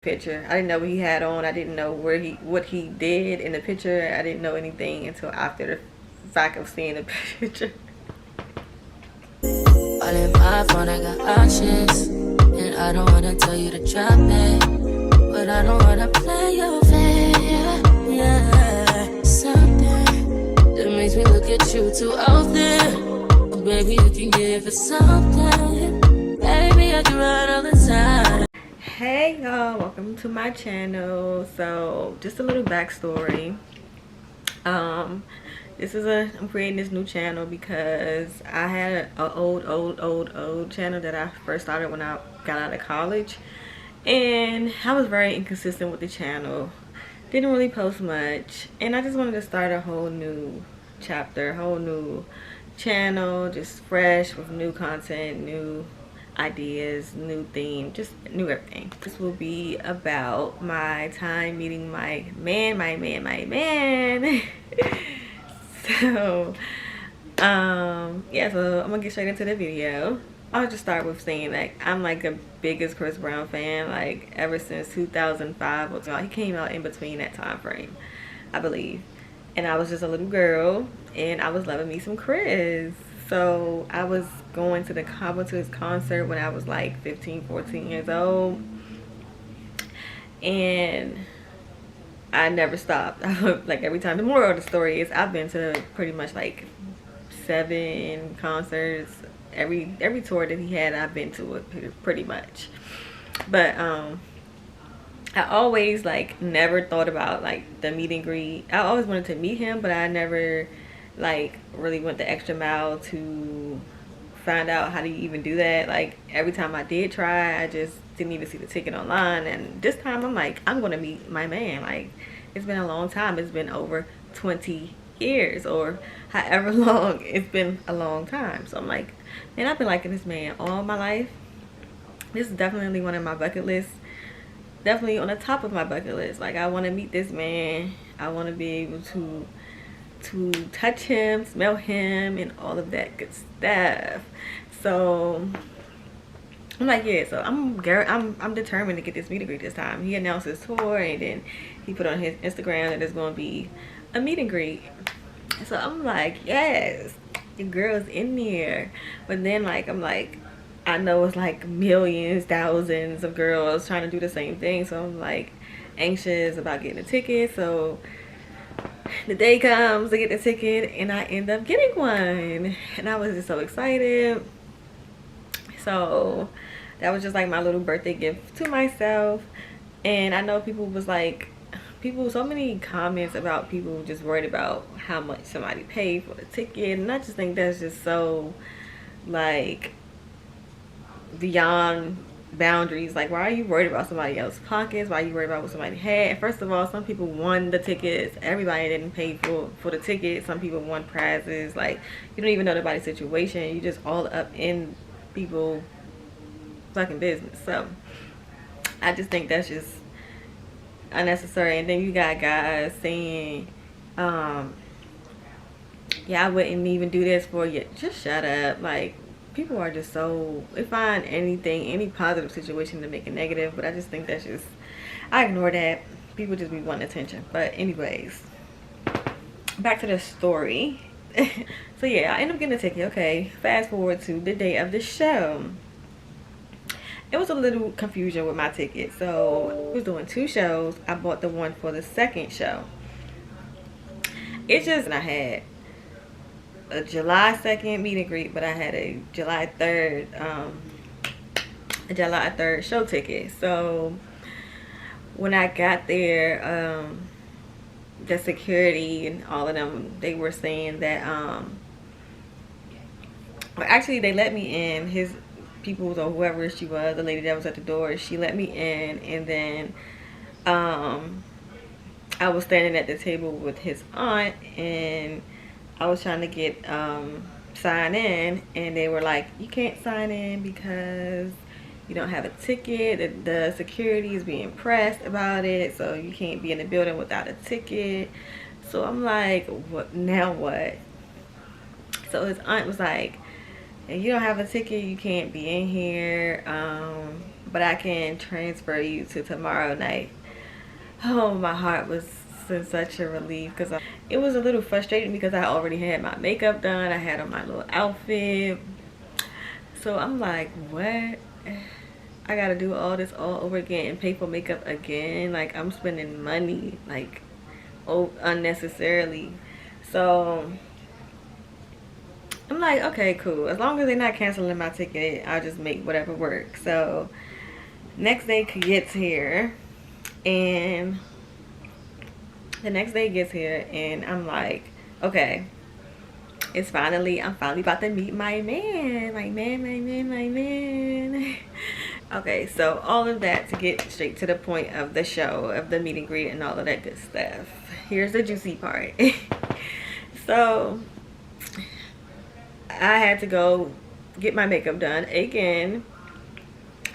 picture. I didn't know what he had on. I didn't know what he did in the picture. I didn't know anything until after the fact of seeing the picture. All in my phone, I got options, and I don't wanna tell you to drop it, but I don't wanna play your fair. Yeah, something that makes me look at you too often. Oh, baby, you can give it something. Baby, I do it all the time. Hey y'all, welcome to my channel. So just a little backstory. I'm creating this new channel because I had an old channel that I first started when I got out of college, and I was very inconsistent with the channel. Didn't really post much, and I just wanted to start a whole new chapter, whole new channel, just fresh with new content, new ideas, new theme, just new everything. This will be about my time meeting my man. So yeah, so I'm gonna get straight into the video. I'll just start with saying that I'm like the biggest Chris Brown fan, like ever since 2005. He came out in between that time frame, I believe, and I was just a little girl and I was loving me some Chris. So I was going to his concert when I was like 15, 14 years old, and I never stopped. Like every time. The moral of the story is I've been to pretty much like 7 concerts. Every tour that he had, I've been to it pretty much. But I always like never thought about like the meet and greet. I always wanted to meet him, but I never like really went the extra mile to find out how to even do that. Like every time I did try, I just didn't even see the ticket online. And this time I'm like, I'm gonna meet my man. Like it's been a long time. It's been over 20 years or however long. It's been a long time. So I'm like, man, I've been liking this man all my life. This is definitely one of my bucket lists. Definitely on the top of my bucket list. Like I want to meet this man. I want to be able to touch him, smell him, and all of that good stuff. So I'm like, yeah, so I'm determined to get this meet and greet this time. He announced his tour, and then he put on his Instagram that there's going to be a meet and greet. So I'm like, yes, the girl's in there. But then like I'm like, I know it's like millions, thousands of girls trying to do the same thing. So I'm like anxious about getting a ticket. So the day comes to get the ticket and I end up getting one, and I was just so excited. So that was just like my little birthday gift to myself. And I know so many comments about people just worried about how much somebody paid for the ticket, and I just think that's just so like beyond boundaries. Like, why are you worried about somebody else's pockets? Why are you worried about what somebody had? First of all, some people won the tickets. Everybody didn't pay for the ticket. Some people won prizes. Like, you don't even know nobody's situation. You just all up in people fucking business. So I just think that's just unnecessary. And then you got guys saying yeah, I wouldn't even do this for you. Just shut up. Like, people are just so, they find any positive situation to make it negative. But I just think that's just, I ignore that. People just be wanting attention. But anyways, back to the story. So yeah, I ended up getting a ticket. Okay, fast forward to the day of the show. It was a little confusion with my ticket. So I was doing 2 shows. I bought the one for the second show. It's just, I had a July 2nd meet and greet, but I had a July 3rd show ticket. So when I got there, the security and all of them, they were saying that well, actually they let me in. His people or whoever she was, the lady that was at the door, she let me in, and then I was standing at the table with his aunt, and I was trying to get sign in, and they were like, you can't sign in because you don't have a ticket. The security is being pressed about it, so you can't be in the building without a ticket. So I'm like, what now? What? So his aunt was like, if you don't have a ticket, you can't be in here. but I can transfer you to tomorrow night. Oh, my heart was in such a relief because it was a little frustrating because I already had my makeup done. I had on my little outfit. So I'm like, what? I gotta do all this all over again and pay for makeup again. Like, I'm spending money, like, oh, unnecessarily. So I'm like, okay, cool. As long as they're not canceling my ticket, I'll just make whatever work. So next day gets here, and the next day gets here, and I'm like, okay, I'm finally about to meet my man. My man. Okay, so all of that to get straight to the point of the show, of the meet and greet and all of that good stuff. Here's the juicy part. So I had to go get my makeup done again.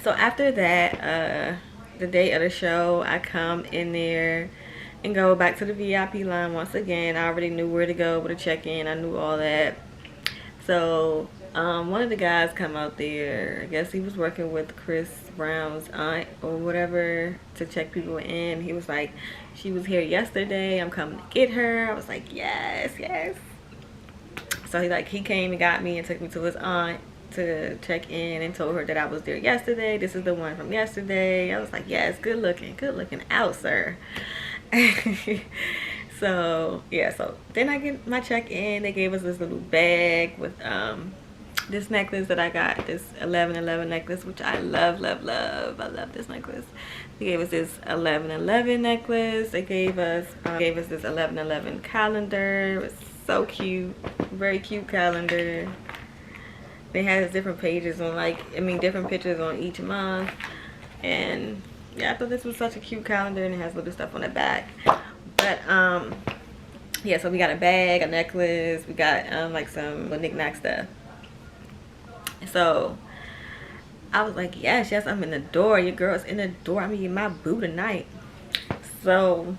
So after that, the day of the show, I come in there and go back to the VIP line once again. I already knew where to go, where to check in. I knew all that. So one of the guys come out there. I guess he was working with Chris Brown's aunt or whatever to check people in. He was like, she was here yesterday. I'm coming to get her. I was like, yes, yes. So he came and got me and took me to his aunt to check in and told her that I was there yesterday. This is the one from yesterday. I was like, yes, good looking out, sir. So yeah, so then I get my check in. They gave us this little bag with this necklace that I got, this 11/11 necklace, which I love. I love this necklace. They gave us this 11/11 necklace. They gave us this 11/11 calendar. It was so cute, very cute calendar. They had different pages on, different pictures on each month. And yeah, I thought this was such a cute calendar, and it has little stuff on the back. But yeah, so we got a bag, a necklace, we got like some knick-knack stuff. So I was like, yes, I'm in the door. Your girl's in the door. I'm eating my boo tonight. So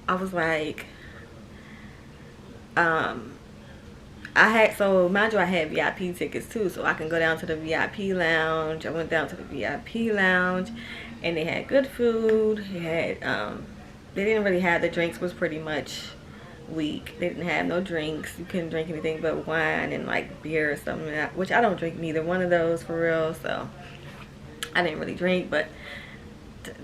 I was like, mind you, I had VIP tickets too, so I can go down to the VIP lounge. I went down to the VIP lounge, and they had good food. They had they didn't really have, the drinks was pretty much weak. They didn't have no drinks. You couldn't drink anything but wine and like beer or something, which I don't drink neither one of those for real, so I didn't really drink. But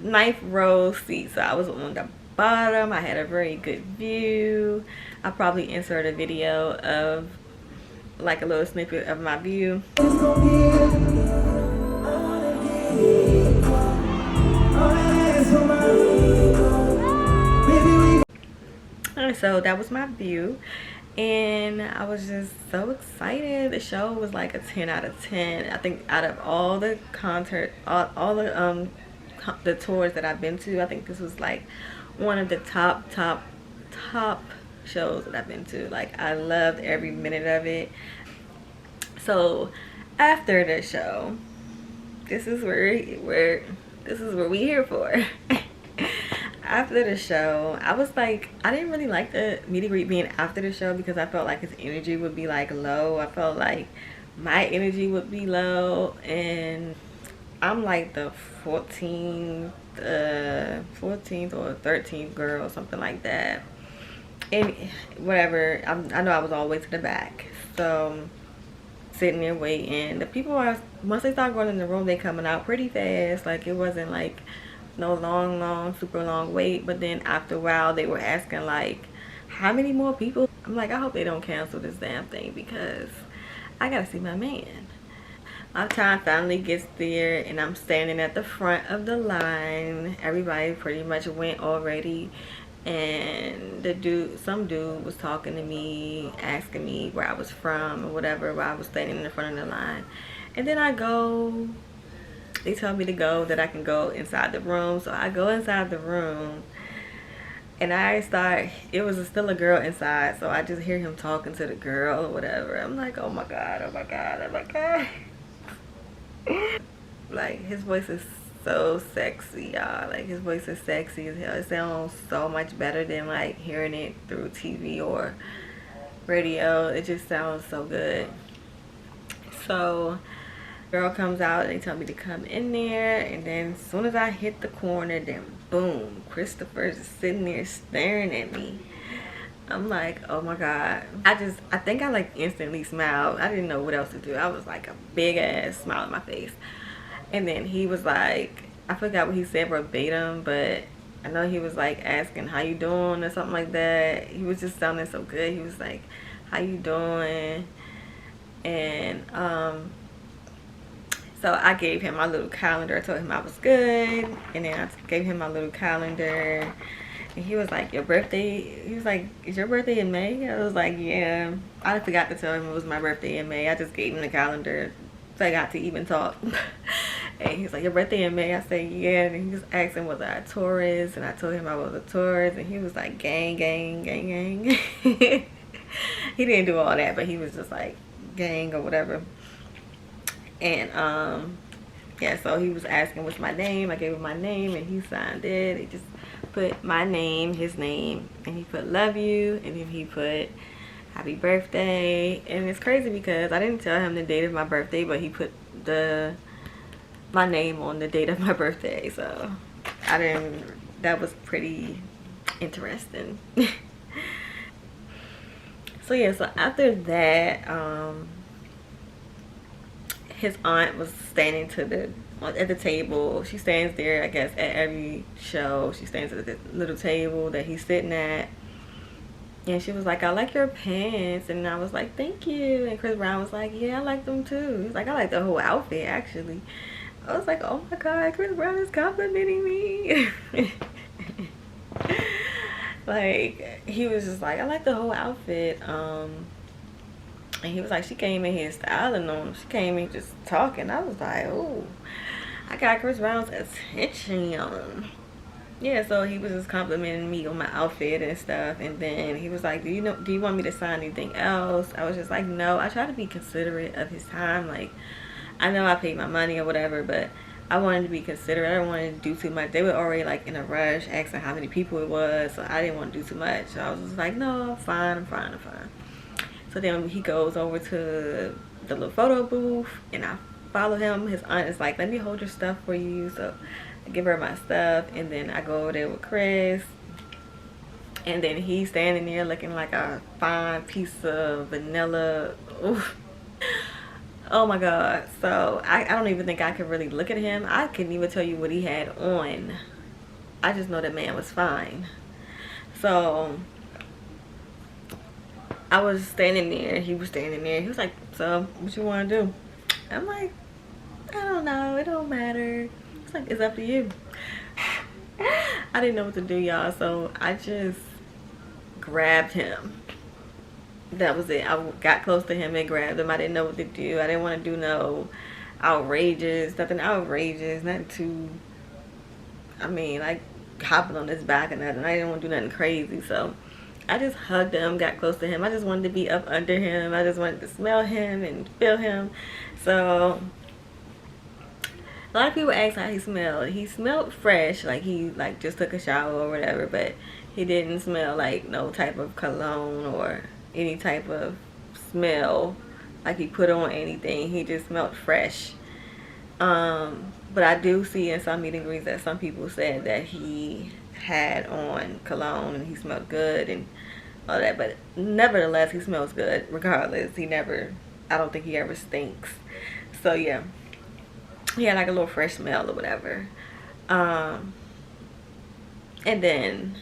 ninth row seat, so I was on the bottom. I had a very good view. I'll probably insert a video of like a little snippet of my view. So that was my view, and I was just so excited. The show was like a 10 out of 10. I think out of all the all the tours that I've been to, I think this was like one of the top shows that I've been to. Like, I loved every minute of it. So after the show, this is what we here for. After the show, I was like, I didn't really like the meet and greet being after the show because I felt like his energy would be like low. I felt like my energy would be low, and I'm like the 14th or 13th girl, something like that. And whatever, I know I was all the way to the back. So sitting there waiting. The people once they start going in the room, they coming out pretty fast. Like, it wasn't like no long super long wait. But then after a while, they were asking like, how many more people? I'm like, I hope they don't cancel this damn thing because I gotta see my man. My time finally gets there, and I'm standing at the front of the line. Everybody pretty much went already, and some dude was talking to me, asking me where I was from or whatever, while I was standing in the front of the line. And then they told me to go, that I can go inside the room. So I go inside the room, and it was still a girl inside, so I just hear him talking to the girl or whatever. I'm like, oh my god. Like, his voice is so sexy, y'all. Like, his voice is sexy as hell. It sounds so much better than like hearing it through TV or radio. It just sounds so good. So Girl comes out, they tell me to come in there, and then as soon as I hit the corner, then boom, Christopher's just sitting there staring at me. I'm like, oh my god. I think I like instantly smiled. I didn't know what else to do. I was like a big ass smile on my face. And then he was like, I forgot what he said verbatim, but I know he was like asking how you doing or something like that. He was just sounding so good. He was like, how you doing? And so I gave him my little calendar. I told him I was good, and then I gave him my little calendar. And he was like, your birthday? He was like, is your birthday in May? I was like, yeah. I forgot to tell him it was my birthday in May. I just gave him the calendar so I got to even talk. And he's like, your birthday in May? I said, yeah. And he was asking, was I a Taurus? And I told him I was a Taurus. And he was like, gang, gang, gang, gang. He didn't do all that, but he was just like, gang or whatever. And yeah, so he was asking what's my name. I gave him my name, and he signed it. He just put my name, his name, and he put love you, and then he put happy birthday. And it's crazy because I didn't tell him the date of my birthday, but he put my name on the date of my birthday. So that was pretty interesting. So yeah, so after that, his aunt was standing at the table. She stands there, I guess, at every show. She stands at the little table that he's sitting at. And she was like, I like your pants. And I was like, thank you. And Chris Brown was like, yeah, I like them too. He's like, I like the whole outfit, actually. I was like, oh my God, Chris Brown is complimenting me. Like, he was just like, I like the whole outfit. And he was like, she came in here styling on him. She came in just talking. I was like, oh, I got Chris Brown's attention. Yeah, so he was just complimenting me on my outfit and stuff. And then he was like, do you want me to sign anything else? I was just like, no. I try to be considerate of his time. Like, I know I paid my money or whatever, but I wanted to be considerate. I didn't want to do too much. They were already like in a rush, asking how many people it was, so I didn't want to do too much. So I was just like, no, I'm fine, I'm fine, I'm fine. So then he goes over to the little photo booth, and I follow him. His aunt is like, let me hold your stuff for you. So I give her my stuff, and then I go over there with Chris. And then he's standing there looking like a fine piece of vanilla. Oof. Oh my God. So I don't even think I could really look at him. I couldn't even tell you what he had on. I just know that man was fine. So I was standing there, he was standing there. He was like, so what you want to do? I'm like, I don't know, it don't matter. It's like, it's up to you. I didn't know what to do, y'all, so I just grabbed him. That was it. I got close to him and grabbed him. I didn't know what to do. I didn't want to do no nothing outrageous, nothing too, I mean, like hopping on his back or nothing. I didn't want to do nothing crazy, so I just hugged him, got close to him. I just wanted to be up under him. I just wanted to smell him and feel him. So a lot of people ask how he smelled. He smelled fresh, like he like just took a shower or whatever, but he didn't smell like no type of cologne or any type of smell like he put on anything. He just smelled fresh. But I do see in some meet and greets that some people said that he had on cologne and he smelled good and all that, but nevertheless he smells good regardless. I don't think he ever stinks. So yeah, he had like a little fresh smell or whatever. And then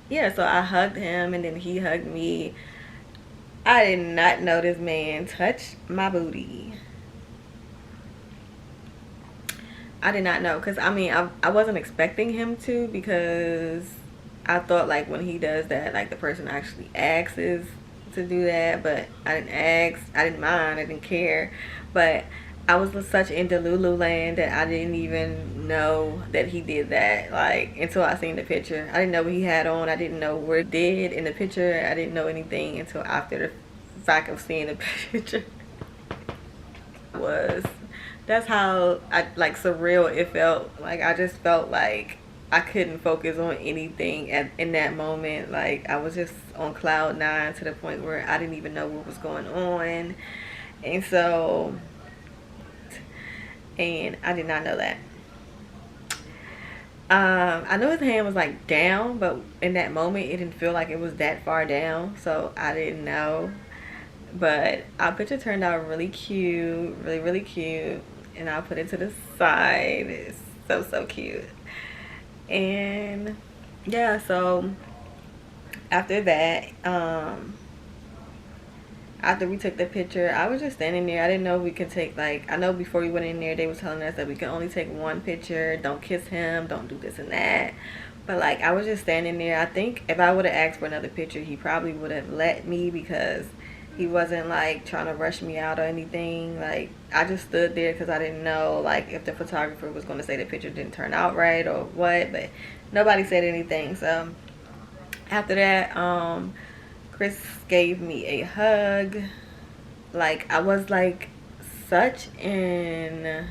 yeah, so I hugged him and then he hugged me. I did not know this man touched my booty. I did not know, because I mean I wasn't expecting him to, because I thought like when he does that, like the person actually asks to do that, but I didn't ask. I didn't mind. I didn't care. But I was such into Lululand that I didn't even know that he did that, like, until I seen the picture. I didn't know what he had on. I didn't know where he did in the picture. I didn't know anything until after the fact of seeing the picture. That's how like surreal it felt. Like I just felt like I couldn't focus on anything in that moment. Like I was just on cloud 9 to the point where I didn't even know what was going on. And so and I did not know that. I know his hand was like down, but in that moment it didn't feel like it was that far down, so I didn't know. But our picture turned out really cute, really, really cute. And I'll put it to the side. It's so, so cute. And yeah, so after that, after we took the picture, I was just standing there. I didn't know we could take, like, I know before we went in there, they were telling us that we could only take one picture. Don't kiss him. Don't do this and that. But, like, I was just standing there. I think if I would have asked for another picture, he probably would have let me, because he wasn't, like, trying to rush me out or anything. Like, I just stood there because I didn't know, like, if the photographer was going to say the picture didn't turn out right or what. But nobody said anything. So after that, Chris gave me a hug. Like, I was like such in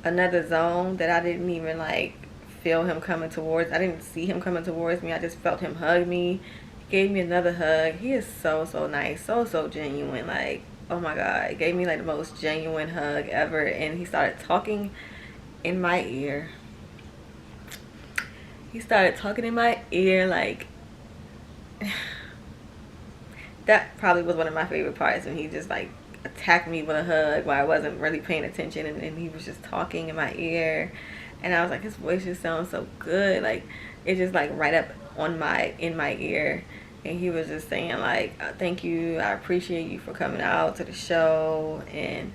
another zone that I didn't even like feel him coming towards. I didn't see him coming towards me. I just felt him hug me. He gave me another hug. He is so, so nice. So, so genuine. Like, oh my God. He gave me like the most genuine hug ever. And he started talking in my ear. He started talking in my ear like that probably was one of my favorite parts, when he just like attacked me with a hug while I wasn't really paying attention, and he was just talking in my ear, and I was like, his voice just sounds so good, like it's just like right up on my in my ear. And he was just saying like, thank you, I appreciate you for coming out to the show, and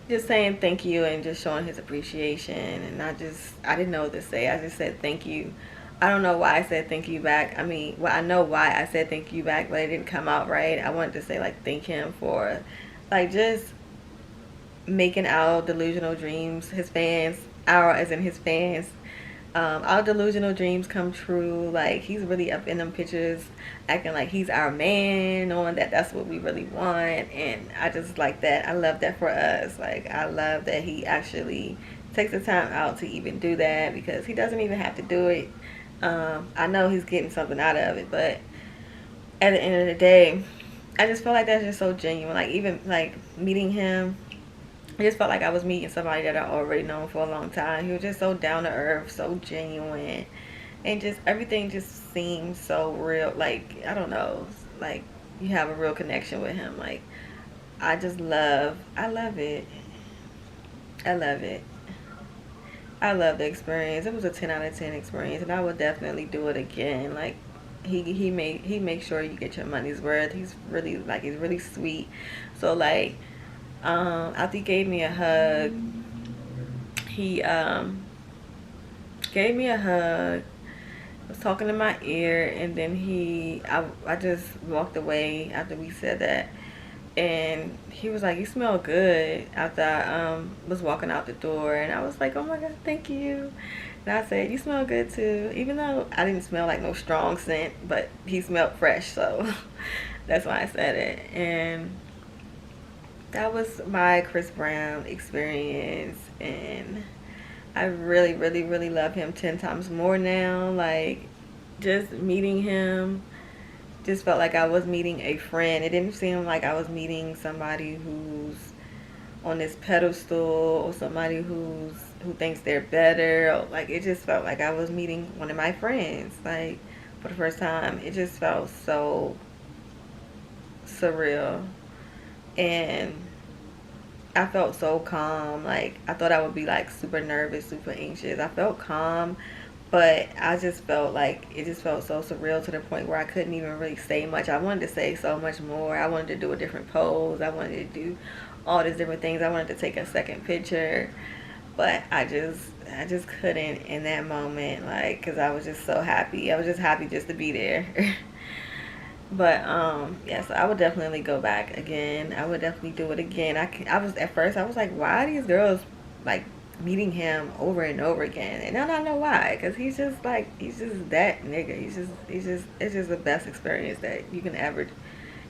just saying thank you and just showing his appreciation. And I didn't know what to say. I just said thank you. I don't know why I said thank you back. I mean, well, I know why I said thank you back, but it didn't come out right. I wanted to say like thank him for like just making our delusional dreams, his fans, our as in his fans, our delusional dreams come true. Like, he's really up in them pictures acting like he's our man, knowing that that's what we really want. And I just like that. I love that for us. Like, I love that he actually takes the time out to even do that, because he doesn't even have to do it. I know he's getting something out of it, but at the end of the day, I just feel like that's just so genuine. Like, even like meeting him, I just felt like I was meeting somebody that I already known for a long time. He was just so down to earth, so genuine, and just everything just seemed so real. Like, I don't know, like you have a real connection with him. Like, I love it. I love it. I love the experience. It was a 10 out of 10 experience, and I would definitely do it again. Like, he makes sure you get your money's worth. He's really sweet. So like, after he gave me a hug, he gave me a hug, was talking in my ear, and then I just walked away after we said that. And he was like, you smell good, after I was walking out the door. And I was like, oh my God, thank you. And I said, you smell good too, even though I didn't smell like no strong scent, but he smelled fresh, so that's why I said it. And that was my Chris Brown experience, and I really, really, really love him 10 times more now. Like, just meeting him just felt like I was meeting a friend. It didn't seem like I was meeting somebody who's on this pedestal, or somebody who thinks they're better. Or, like, it just felt like I was meeting one of my friends, like, for the first time. It just felt so surreal, and I felt so calm. Like, I thought I would be like super nervous, super anxious. I felt calm, but I just felt like it just felt so surreal to the point where I couldn't even really say much. I wanted to say so much more. I wanted to do a different pose. I wanted to do all these different things. I wanted to take a second picture, but I just couldn't in that moment, like, because I was just so happy. I was just happy just to be there. But yeah, so I would definitely go back again. I would definitely do it again. I was at first, I was like, why are these girls like meeting him over and over again? And now I know why, because he's just that nigga. It's just the best experience that you can ever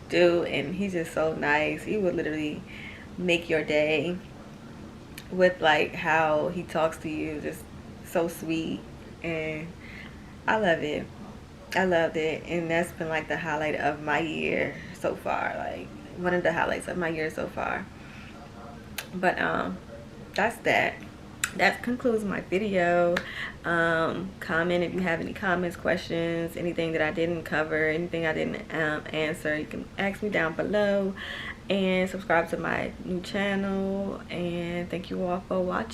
do. And he's just so nice. He would literally make your day with like how he talks to you, just so sweet. And I love it. I loved it, and that's been like the highlight of my year so far. Like, one of the highlights of my year so far. But that's that. That concludes my video. Comment if you have any comments, questions, anything that I didn't cover, anything I didn't answer. You can ask me down below, and subscribe to my new channel. And thank you all for watching.